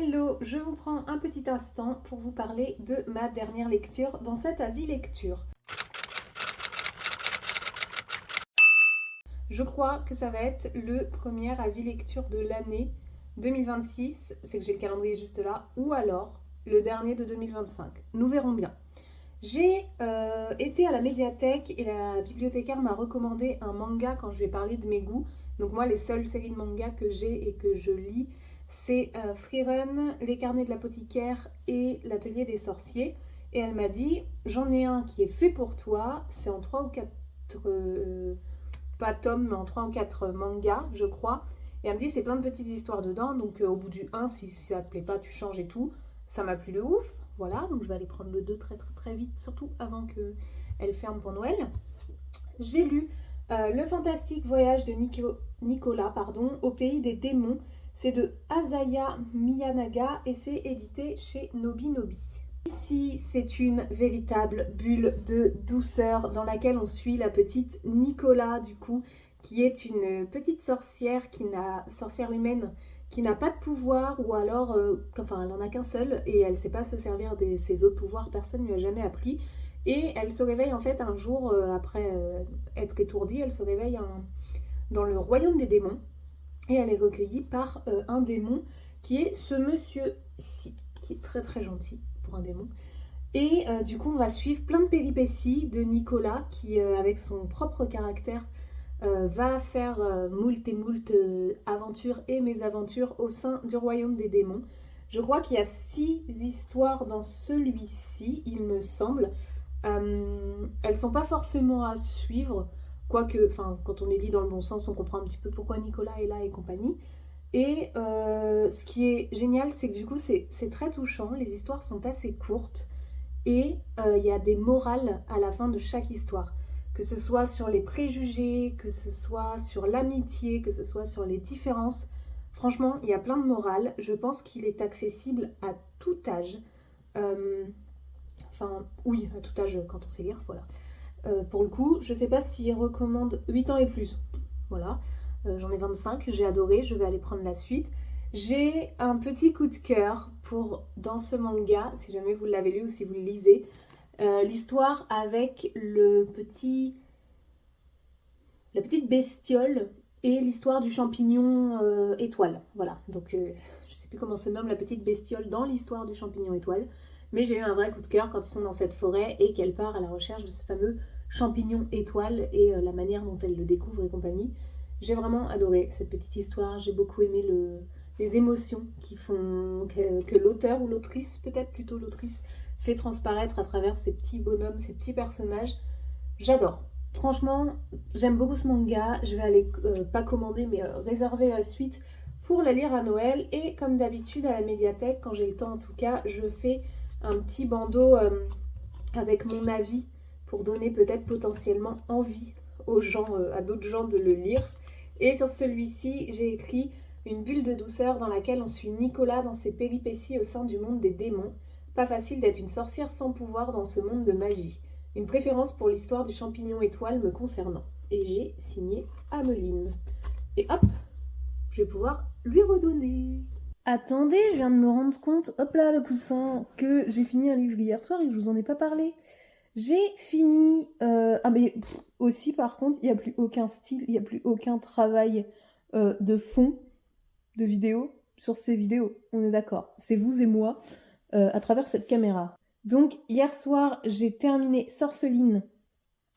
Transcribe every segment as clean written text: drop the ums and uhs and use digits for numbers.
Hello, je vous prends un petit instant pour vous parler de ma dernière lecture dans cet avis lecture. Je crois que ça va être le premier avis lecture de l'année 2026, c'est que j'ai le calendrier juste là, ou alors le dernier de 2025. Nous verrons bien. J'ai été à la médiathèque et la bibliothécaire m'a recommandé un manga quand je lui ai parlé de mes goûts. Donc moi, les seules séries de mangas que j'ai et que je lis, c'est Freerun, Les Carnets de l'apothicaire et L'Atelier des sorciers. Et elle m'a dit, j'en ai un qui est fait pour toi, c'est en 3 ou 4, pas tomes, mais en 3 ou 4 mangas, je crois. Et elle me dit, c'est plein de petites histoires dedans, donc au bout du 1, si ça te plaît pas, tu changes et tout. Ça m'a plu de ouf. Voilà, donc je vais aller prendre le 2 très très très vite, surtout avant qu'elle ferme pour Noël. J'ai lu Le fantastique voyage de Nicolas au pays des démons. C'est de Asaya Miyanaga et c'est édité chez Nobi Nobi. Ici, c'est une véritable bulle de douceur dans laquelle on suit la petite Nicolas, du coup, qui est une petite sorcière sorcière humaine qui n'a pas de pouvoir ou alors, enfin, elle en a qu'un seul et elle sait pas se servir de ses autres pouvoirs, personne ne lui a jamais appris. Et elle se réveille en fait un jour après être étourdie, elle se réveille dans le royaume des démons et elle est recueillie par un démon qui est ce monsieur-ci, qui est très très gentil pour un démon. Et du coup, on va suivre plein de péripéties de Nicolas qui, avec son propre caractère, va faire moult et moult aventures et mésaventures au sein du royaume des démons. Je crois qu'il y a 6 histoires dans celui-ci, il me semble. Elles sont pas forcément à suivre, quoique, enfin, quand on les lit dans le bon sens, on comprend un petit peu pourquoi Nicolas est là et compagnie. Et ce qui est génial, c'est que du coup, c'est très touchant. Les histoires sont assez courtes et il y a des morales à la fin de chaque histoire. Que ce soit sur les préjugés, que ce soit sur l'amitié, que ce soit sur les différences. Franchement, il y a plein de morales. Je pense qu'il est accessible à tout âge. Euh, Enfin, oui, à tout âge quand on sait lire, voilà. Pour le coup, je sais pas s'il recommande 8 ans et plus. Voilà. J'en ai 25, j'ai adoré, je vais aller prendre la suite. J'ai un petit coup de cœur pour dans ce manga, si jamais vous l'avez lu ou si vous le lisez, l'histoire avec la petite bestiole et l'histoire du champignon étoile. Voilà, donc je sais plus comment se nomme la petite bestiole dans l'histoire du champignon étoile, mais j'ai eu un vrai coup de cœur quand ils sont dans cette forêt et qu'elle part à la recherche de ce fameux champignon étoile et la manière dont elle le découvre et compagnie. J'ai vraiment adoré cette petite histoire, j'ai beaucoup aimé les émotions qui font que l'auteur ou l'autrice, peut-être plutôt l'autrice, fait transparaître à travers ces petits bonhommes, ces petits personnages. J'adore. Franchement, j'aime beaucoup ce manga. Je vais aller, pas commander, mais réserver la suite pour la lire à Noël. Et comme d'habitude, à la médiathèque, quand j'ai le temps en tout cas, je fais un petit bandeau avec mon avis pour donner peut-être potentiellement envie aux gens, à d'autres gens de le lire. Et sur celui-ci, j'ai écrit une bulle de douceur dans laquelle on suit Nicolas dans ses péripéties au sein du monde des démons. Pas facile d'être une sorcière sans pouvoir dans ce monde de magie. Une préférence pour l'histoire du champignon étoile me concernant. Et j'ai signé Ameline. Et hop, je vais pouvoir lui redonner. Attendez, je viens de me rendre compte, hop là le coussin, que j'ai fini un livre hier soir et que je vous en ai pas parlé. J'ai fini... Ah mais aussi par contre, il n'y a plus aucun style, il n'y a plus aucun travail de fond de vidéo sur ces vidéos. On est d'accord. C'est vous et moi à travers cette caméra. Donc hier soir, j'ai terminé Sorceline,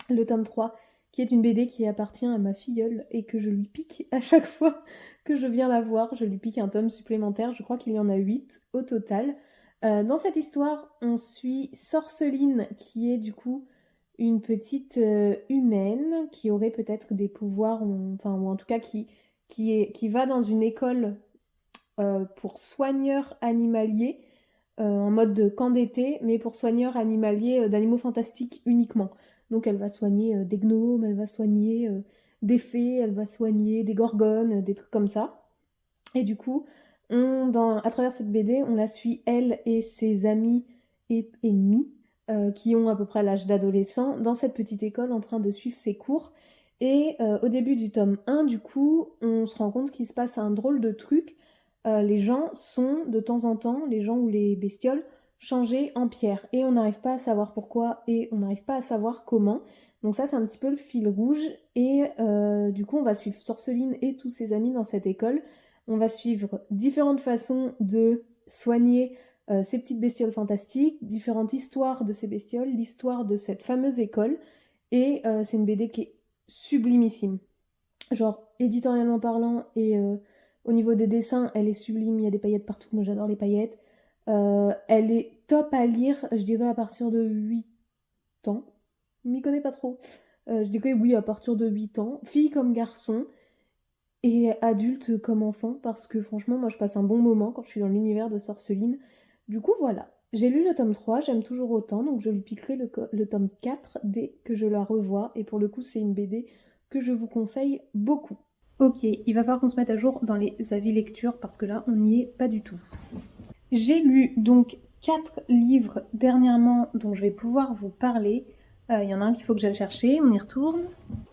le tome 3, qui est une BD qui appartient à ma filleule et que je lui pique à chaque fois que je viens la voir. Je lui pique un tome supplémentaire, je crois qu'il y en a 8 au total. Dans cette histoire, on suit Sorceline, qui est du coup une petite humaine qui aurait peut-être des pouvoirs, enfin, ou en tout cas qui va dans une école pour soigneurs animaliers, en mode de camp d'été, mais pour soigneurs animaliers d'animaux fantastiques uniquement. Donc elle va soigner des gnomes, elle va soigner des fées, elle va soigner des gorgones, des trucs comme ça. Et du coup, à travers cette BD, on la suit, elle et ses amis et ennemis, qui ont à peu près l'âge d'adolescent, dans cette petite école en train de suivre ses cours. Et au début du tome 1, du coup, on se rend compte qu'il se passe un drôle de truc. les gens sont de temps en temps, les gens ou les bestioles, changés en pierre. Et on n'arrive pas à savoir pourquoi et on n'arrive pas à savoir comment. Donc ça, c'est un petit peu le fil rouge. Et du coup, on va suivre Sorceline et tous ses amis dans cette école. On va suivre différentes façons de soigner ces petites bestioles fantastiques, différentes histoires de ces bestioles, l'histoire de cette fameuse école. Et c'est une BD qui est sublimissime. Genre, éditorialement parlant et au niveau des dessins, elle est sublime, il y a des paillettes partout, moi j'adore les paillettes. Elle est top à lire, je dirais à partir de 8 ans. Je m'y connais pas trop. Je dirais oui, à partir de 8 ans, fille comme garçon, et adulte comme enfant, parce que franchement, moi je passe un bon moment quand je suis dans l'univers de Sorceline. Du coup, voilà. J'ai lu le tome 3, j'aime toujours autant, donc je lui piquerai le tome 4 dès que je la revois. Et pour le coup, c'est une BD que je vous conseille beaucoup. Ok, il va falloir qu'on se mette à jour dans les avis lecture, parce que là, on n'y est pas du tout. J'ai lu donc 4 livres dernièrement dont je vais pouvoir vous parler. Il y en a un qu'il faut que j'aille chercher, on y retourne.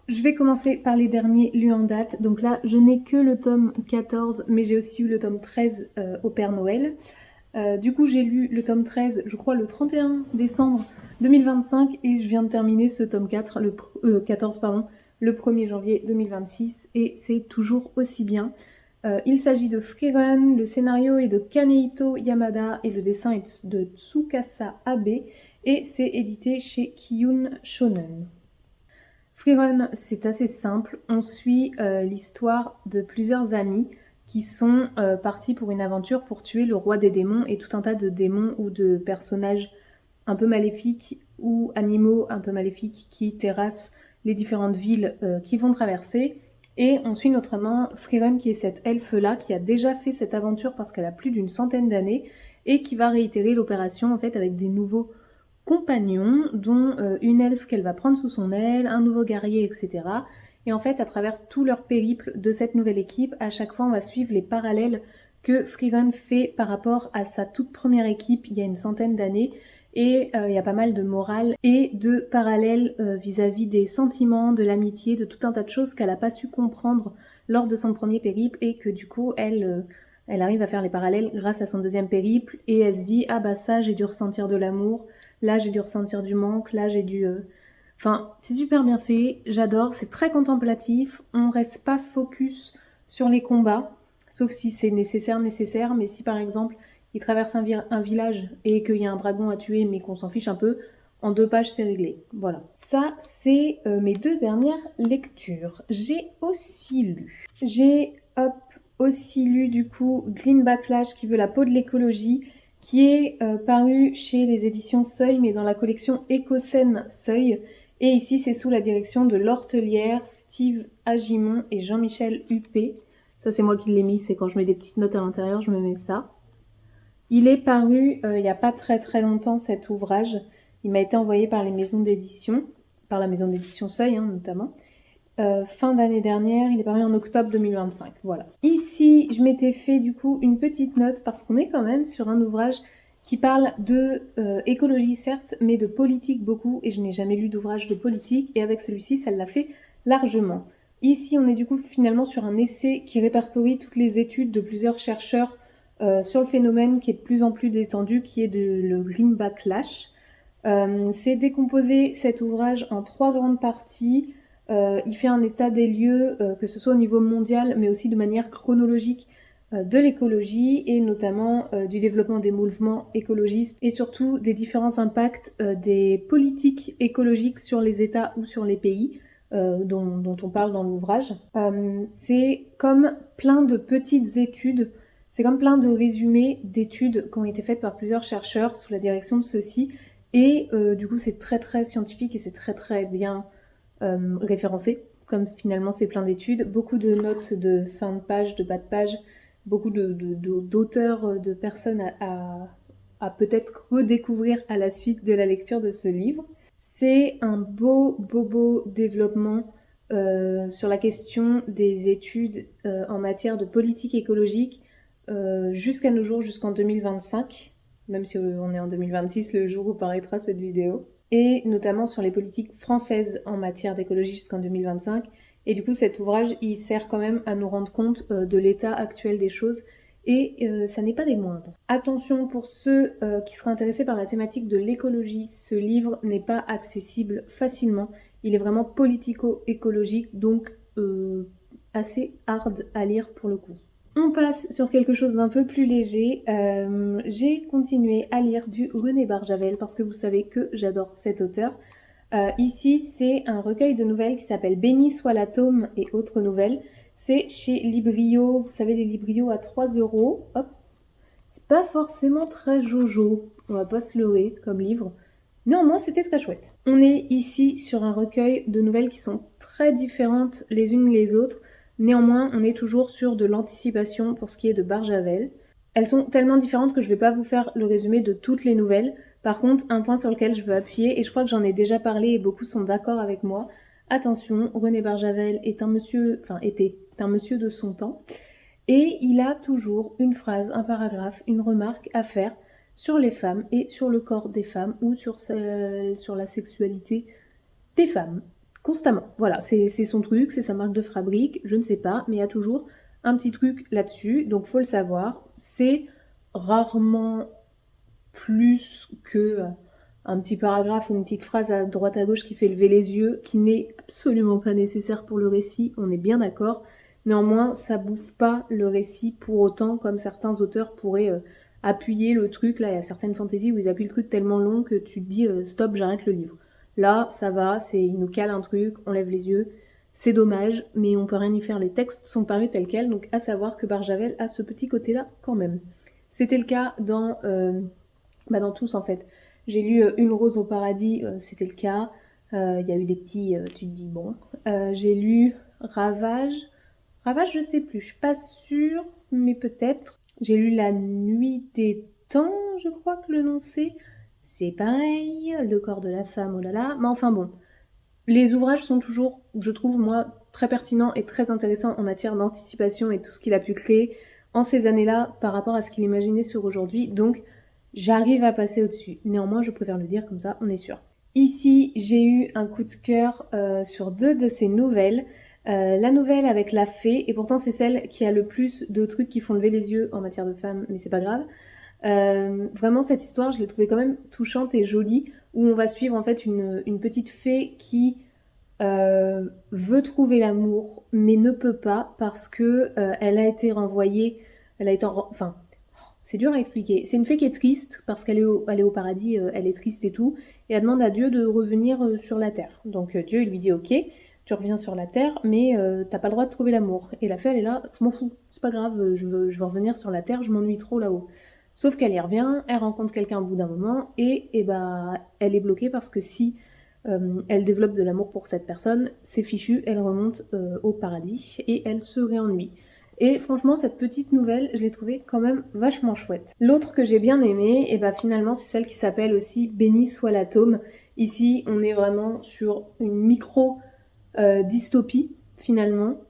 Je vais commencer par les derniers lus en date. Donc là, je n'ai que le tome 14, mais j'ai aussi eu le tome 13 au Père Noël. Du coup, j'ai lu le tome 13, je crois, le 31 décembre 2025, et je viens de terminer ce tome 4, 14, pardon, le 1er janvier 2026, et c'est toujours aussi bien. Il s'agit de Frieren, le scénario est de Kanehito Yamada, et le dessin est de Tsukasa Abe, et c'est édité chez Kiyun Shonen. Frieren, c'est assez simple. On suit l'histoire de plusieurs amis qui sont partis pour une aventure pour tuer le roi des démons et tout un tas de démons ou de personnages un peu maléfiques ou animaux un peu maléfiques qui terrassent les différentes villes qu'ils vont traverser. Et on suit notamment Frieren, qui est cette elfe-là qui a déjà fait cette aventure parce qu'elle a plus d'une centaine d'années et qui va réitérer l'opération en fait avec des nouveaux compagnons, dont une elfe qu'elle va prendre sous son aile, un nouveau guerrier, etc. Et en fait, à travers tout leur périple de cette nouvelle équipe, à chaque fois, on va suivre les parallèles que Frieren fait par rapport à sa toute première équipe il y a une centaine d'années. Et il y a pas mal de morale et de parallèles vis-à-vis des sentiments, de l'amitié, de tout un tas de choses qu'elle n'a pas su comprendre lors de son premier périple et que du coup, elle arrive à faire les parallèles grâce à son deuxième périple et elle se dit « Ah bah ça, j'ai dû ressentir de l'amour ». Là, j'ai dû ressentir du manque. Là, j'ai dû... Enfin, c'est super bien fait. J'adore. C'est très contemplatif. On reste pas focus sur les combats. Sauf si c'est nécessaire. Mais si, par exemple, il traverse un village et qu'il y a un dragon à tuer, mais qu'on s'en fiche un peu, en 2 pages, c'est réglé. Voilà. Ça, c'est mes 2 dernières lectures. J'ai aussi lu. Aussi lu, du coup, Green Backlash, qui veut la peau de l'écologie, qui est paru chez les éditions Seuil, mais dans la collection Écocène Seuil. Et ici, c'est sous la direction de l'Hortelière, Steve Agimon et Jean-Michel Huppé. Ça, c'est moi qui l'ai mis, c'est quand je mets des petites notes à l'intérieur, je me mets ça. Il est paru il n'y a pas très très longtemps, cet ouvrage. Il m'a été envoyé par les maisons d'édition, par la maison d'édition Seuil notamment. Fin d'année dernière, il est paru en octobre 2025, voilà. Ici, je m'étais fait du coup une petite note parce qu'on est quand même sur un ouvrage qui parle de écologie certes, mais de politique beaucoup, et je n'ai jamais lu d'ouvrage de politique, et avec celui-ci, ça l'a fait largement. Ici, on est du coup finalement sur un essai qui répertorie toutes les études de plusieurs chercheurs sur le phénomène qui est de plus en plus détendu, qui est le Green Backlash. C'est décomposé cet ouvrage en 3 grandes parties. Il fait un état des lieux, que ce soit au niveau mondial, mais aussi de manière chronologique, de l'écologie et notamment du développement des mouvements écologistes et surtout des différents impacts des politiques écologiques sur les États ou sur les pays dont on parle dans l'ouvrage. C'est comme plein de petites études, c'est comme plein de résumés d'études qui ont été faites par plusieurs chercheurs sous la direction de ceux-ci et du coup c'est très très scientifique et c'est très très bien référencé, comme finalement c'est plein d'études, beaucoup de notes de fin de page, de bas de page, beaucoup d'auteurs, de personnes à peut-être redécouvrir à la suite de la lecture de ce livre. C'est un beau développement sur la question des études en matière de politique écologique jusqu'à nos jours, jusqu'en 2025, même si on est en 2026 le jour où paraîtra cette vidéo, et notamment sur les politiques françaises en matière d'écologie jusqu'en 2025. Et du coup, cet ouvrage, il sert quand même à nous rendre compte de l'état actuel des choses et ça n'est pas des moindres. Attention pour ceux qui seraient intéressés par la thématique de l'écologie, ce livre n'est pas accessible facilement. Il est vraiment politico-écologique, donc assez hard à lire pour le coup. On passe sur quelque chose d'un peu plus léger. J'ai continué à lire du René Barjavel parce que vous savez que j'adore cet auteur. Ici, c'est un recueil de nouvelles qui s'appelle Béni soit l'atome et autres nouvelles. C'est chez Librio, vous savez les Librio à 3 €. Hop. C'est pas forcément très jojo, on va pas se leurrer comme livre. Néanmoins, c'était très chouette. On est ici sur un recueil de nouvelles qui sont très différentes les unes les autres. Néanmoins, on est toujours sur de l'anticipation pour ce qui est de Barjavel. Elles sont tellement différentes que je ne vais pas vous faire le résumé de toutes les nouvelles. Par contre, un point sur lequel je veux appuyer, et je crois que j'en ai déjà parlé et beaucoup sont d'accord avec moi, attention, René Barjavel est un monsieur, enfin était un monsieur de son temps, et il a toujours une phrase, un paragraphe, une remarque à faire sur les femmes et sur le corps des femmes ou sur la sexualité des femmes, constamment. Voilà, c'est son truc, c'est sa marque de fabrique, je ne sais pas, mais il y a toujours un petit truc là-dessus, donc faut le savoir. C'est rarement plus que un petit paragraphe ou une petite phrase à droite à gauche qui fait lever les yeux, qui n'est absolument pas nécessaire pour le récit, on est bien d'accord. Néanmoins, ça bouffe pas le récit pour autant, comme certains auteurs pourraient appuyer le truc. Là, il y a certaines fantaisies où ils appuient le truc tellement long que tu te dis stop, j'arrête le livre. Là, ça va, il nous cale un truc, on lève les yeux. C'est dommage, mais on peut rien y faire. Les textes sont parus tels quels, donc à savoir que Barjavel a ce petit côté-là quand même. C'était le cas dans tous en fait. J'ai lu Une rose au paradis, c'était le cas. Il y a eu des petits, tu te dis bon. J'ai lu Ravage. Ravage, je sais plus, je suis pas sûre, mais peut-être. J'ai lu La nuit des temps, je crois que le nom c'est. C'est pareil, Le corps de la femme, oh là là. Mais enfin bon, les ouvrages sont toujours, je trouve moi, très pertinents et très intéressants en matière d'anticipation et tout ce qu'il a pu créer en ces années-là par rapport à ce qu'il imaginait sur aujourd'hui. Donc j'arrive à passer au-dessus. Néanmoins, je préfère le dire comme ça, on est sûr. Ici, j'ai eu un coup de cœur sur 2 de ces nouvelles. La nouvelle avec la fée, et pourtant c'est celle qui a le plus de trucs qui font lever les yeux en matière de femmes, mais c'est pas grave. Vraiment cette histoire, je l'ai trouvée quand même touchante et jolie, où on va suivre en fait une petite fée qui veut trouver l'amour, mais ne peut pas parce que elle a été renvoyée, enfin, c'est dur à expliquer. C'est une fée qui est triste parce qu'elle est au paradis, elle est triste et tout, et elle demande à Dieu de revenir sur la terre. Donc Dieu il lui dit ok, tu reviens sur la terre, mais t'as pas le droit de trouver l'amour. Et la fée elle est là, je m'en fous, c'est pas grave, je veux revenir sur la terre, je m'ennuie trop là-haut. Sauf qu'elle y revient, elle rencontre quelqu'un au bout d'un moment, et elle est bloquée parce que si elle développe de l'amour pour cette personne, c'est fichu, elle remonte au paradis et elle se réennuie. Et franchement, cette petite nouvelle, je l'ai trouvée quand même vachement chouette. L'autre que j'ai bien aimée, et finalement, c'est celle qui s'appelle aussi Béni soit l'atome. Ici, on est vraiment sur une micro-dystopie, finalement.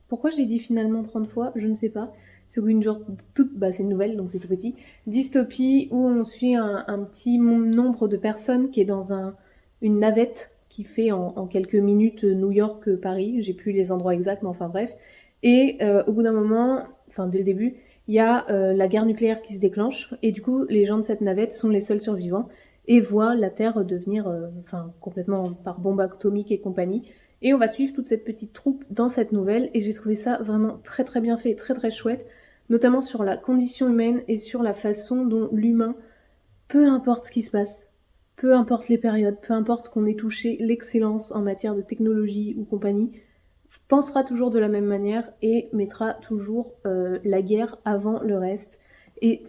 Pourquoi j'ai dit finalement 30 fois? Je ne sais pas. C'est une genre toute, c'est une nouvelle, donc c'est tout petit. Dystopie où on suit un petit nombre de personnes qui est dans une navette qui fait en quelques minutes New York, Paris. J'ai plus les endroits exacts, mais enfin bref. Et au bout d'un moment, enfin dès le début, il y a la guerre nucléaire qui se déclenche. Et du coup, les gens de cette navette sont les seuls survivants et voient la Terre devenir complètement par bombe atomique et compagnie. Et on va suivre toute cette petite troupe dans cette nouvelle. Et j'ai trouvé ça vraiment très très bien fait, très très chouette. Notamment sur la condition humaine et sur la façon dont l'humain, peu importe ce qui se passe, peu importe les périodes, peu importe qu'on ait touché l'excellence en matière de technologie ou compagnie, pensera toujours de la même manière et mettra toujours la guerre avant le reste. Et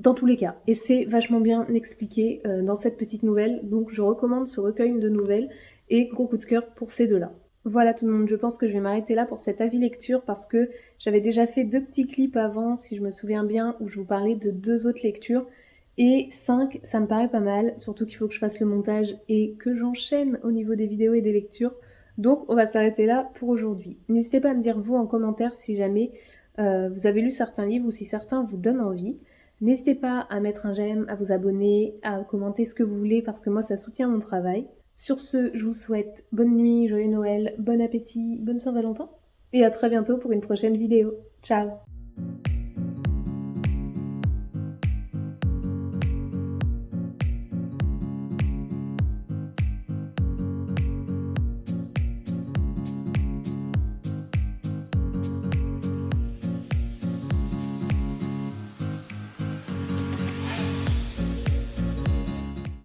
dans tous les cas. Et c'est vachement bien expliqué dans cette petite nouvelle. Donc je recommande ce recueil de nouvelles et gros coup de cœur pour ces deux-là. Voilà tout le monde, je pense que je vais m'arrêter là pour cet avis lecture parce que j'avais déjà fait 2 petits clips avant, si je me souviens bien, où je vous parlais de 2 autres lectures. Et 5, ça me paraît pas mal, surtout qu'il faut que je fasse le montage et que j'enchaîne au niveau des vidéos et des lectures. Donc on va s'arrêter là pour aujourd'hui. N'hésitez pas à me dire vous en commentaire si jamais vous avez lu certains livres ou si certains vous donnent envie. N'hésitez pas à mettre un j'aime, à vous abonner, à commenter ce que vous voulez parce que moi ça soutient mon travail. Sur ce, je vous souhaite bonne nuit, joyeux Noël, bon appétit, bonne Saint-Valentin et à très bientôt pour une prochaine vidéo. Ciao!